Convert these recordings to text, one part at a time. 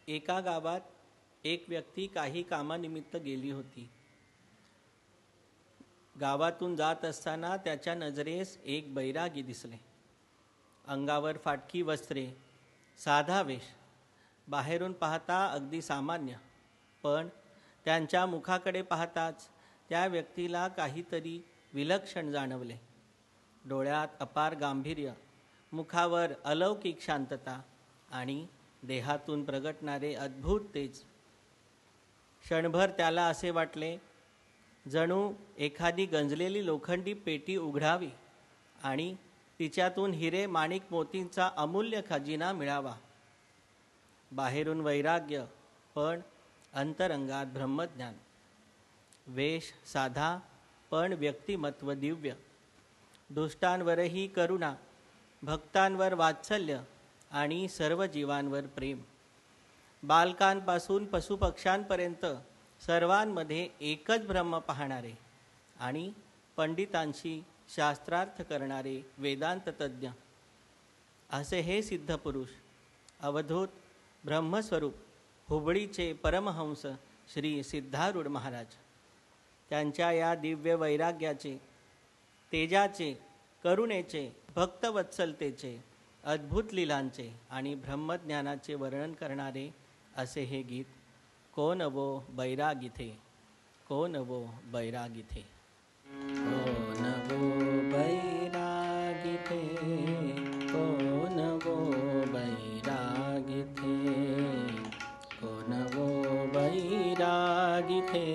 एका गावात एक व्यक्ती काही कामानिमित्त गेली होती. गावातून जात असताना त्याच्या नजरेस एक बैरागी दिसले. अंगावर फाटकी वस्त्रे, साधा वेश, बाहेरून पाहता अगदी सामान्य, पण त्यांच्या मुखाकडे पाहताच त्या व्यक्तीला काहीतरी विलक्षण जाणवले. डोळ्यात अपार गांभीर्य, मुखावर अलौकिक शांतता आणि देहातून प्रगटणारे अद्भुत तेज. क्षणभर त्याला असे वाटले जणू एखादी गंजलेली लोखंडी पेटी उघडावी आणि तिच्यातून हिरे माणिक मोतींचा अमूल्य खजिना मिळावा. बाहेरून वैराग्य, पण अंतरंगात ब्रह्मज्ञान. वेश साधा, पण व्यक्तिमत्व दिव्य. दुष्टांवरही करुणा, भक्तांवर वात्सल्य आणि सर्व जीवांवर प्रेम. बालकांपासून पशुपक्ष्यांपर्यंत सर्वांमध्ये एकच ब्रह्म पाहणारे आणि पंडितांशी शास्त्रार्थ करणारे वेदांत तज्ज्ञ. असे हे सिद्धपुरुष, अवधूत ब्रह्मस्वरूप हुबळीचे परमहंस श्री सिद्धारूढ महाराज. त्यांच्या या दिव्य वैराग्याचे, तेजाचे, करुणेचे, भक्तवत्सलतेचे, अद्भुत लीलांचे आणि ब्रह्मज्ञानाचे वर्णन करणारे असे हे गीत. कोण वो बैरागी थे, कोण वो बैरागी थे. कोण वो बैरागी थे, कोण वो बैरागी थे, कोण वो बैरागी थे,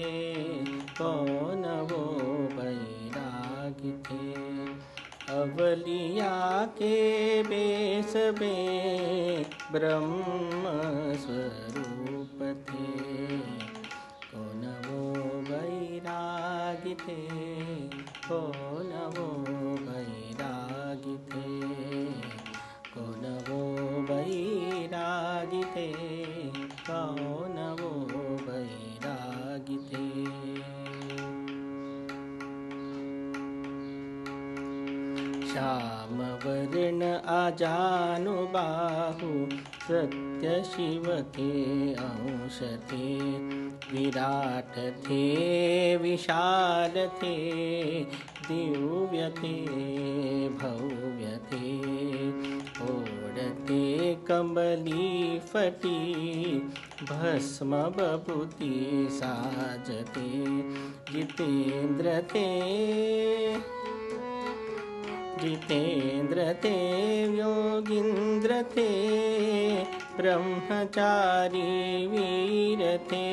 कोण वो बैरागी थे. अवलिया के बेस में ब्रह्म स्वरूप थे. कौन वो बैरागी थे, कौन वो बैरागी थे, कौन वो बैरागी थे, कौन वो बैरागी थे. श्याम वर्ण आजानुबाहु, सत्य शिव थे अंश थे. विराट थे, विशाल थे, दिव्य थे, भव्य थे. ओढ़ते कमली फटी, भस्म बभूति साजते. जितेंद्र थे, जितेंद्र थे, योगींद्र थे, ब्रह्मचारी वीर थे.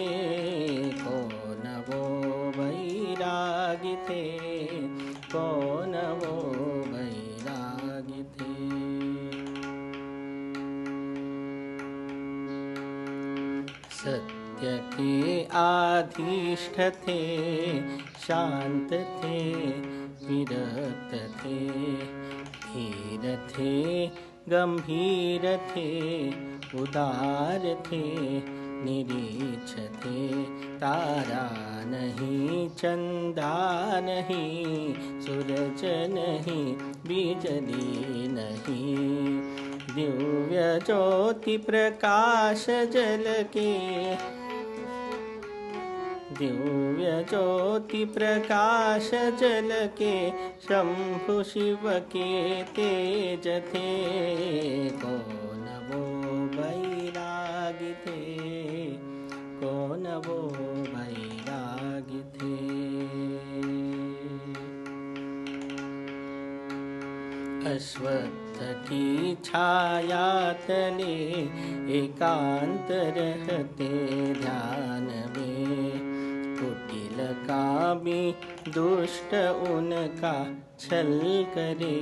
कौन वो बैरागी थे, कौन वो बैरागी थे. सत्य के आधिष्ठ थे, शांत थे, विरत थे. धीर थे, गंभीर थे, उदार थे, निरीक्ष थे. तारा नहीं, चंदा नहीं, सूरज नहीं, बिजली नहीं. दिव्य ज्योति प्रकाश जल के, दिव्य ज्योति प्रकाश जल के. शंभु शिव के तेज थे. कौन वो बैरागी थे, कौन वो बैरागी थे. अश्वत्थ की छाया तले एकांत रहते ध्यान में. कुटिल कामी दुष्ट उनका छल करे,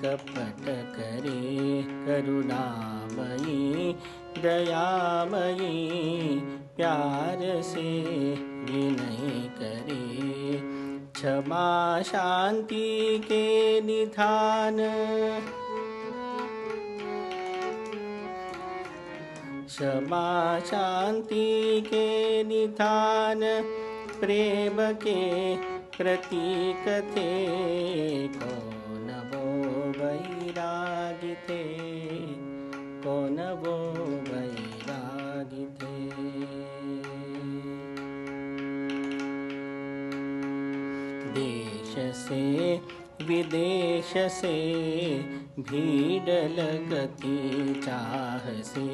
कपट करे. करुणामयी दयामयी, प्यार से विनय करे. क्षमा शांति के निधान, क्षमा शांति के निधान. प्रेम के प्रतीक थे. कौन वो बैरागी थे, कौन वो बैरागी से विदेश से भीड़ लगती चाह से,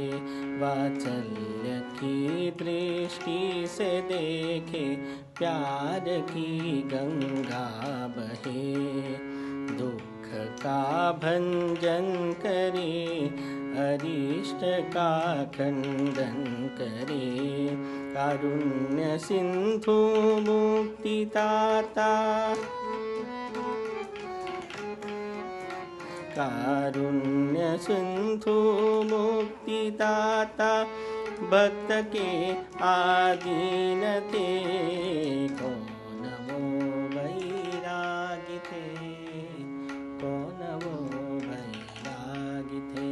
वात्सल्य की दृष्टि से देखे प्यार की गंगा बहे। दुख का भंजन करे अरिष्ट का खंडन करे, कारुण्य सिंधु मुक्ति दाता, कारुण्य सिंधु मुक्ति दाता, भक्त के आदीन ते, कौन वो बैरागी थे, कौन वो बैरागी थे।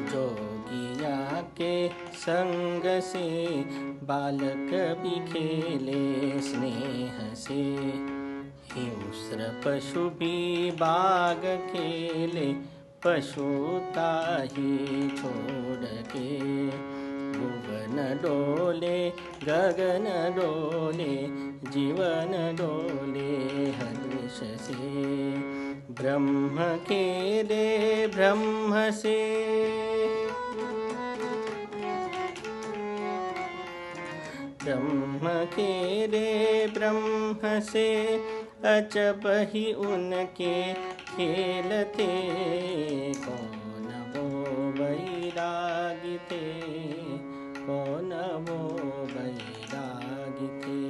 जोगिया के संग से बालक भी खेले स्नेह से, हिंस्र पशु भी बाग खेले पशुता ही छोड़ के। भुवन डोले गगन डोले जीवन डोले हर्ष से, ब्रह्म खेले ब्रह्म से, ब्रह्म खेले ब्रह्म से, अजब ही उनके खेलते, कौन वो बैरागी थे, कौन वो बैरागी थे।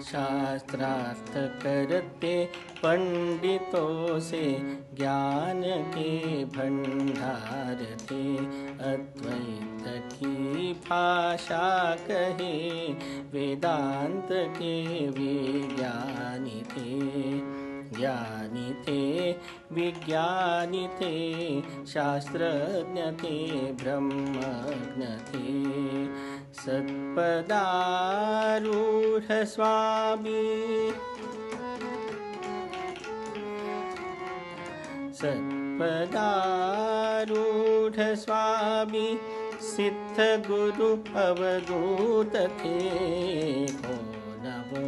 शास्त्रार्थ करते पंडितों से ज्ञान के भंडार थे, अद्वैत की भाषा कहे वेदांत के विज्ञानी थे। ज्ञानी थे विज्ञानी थे, शास्त्रज्ञ थे ब्रह्मज्ञ थे। सत्पदारूढ़ स्वामी, सत्पदारूढ़ स्वामी, सिद्ध गुरु अवधूत थे, कौन वो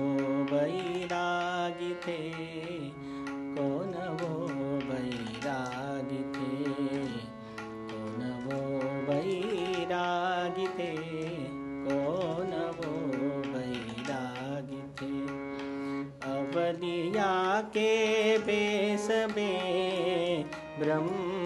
बैरागी थे, कौन वो बैरागी थे, कौन वो बैरागी थे, कौन वो बैरागी थे। अवलिया के बेस में ब्रह्म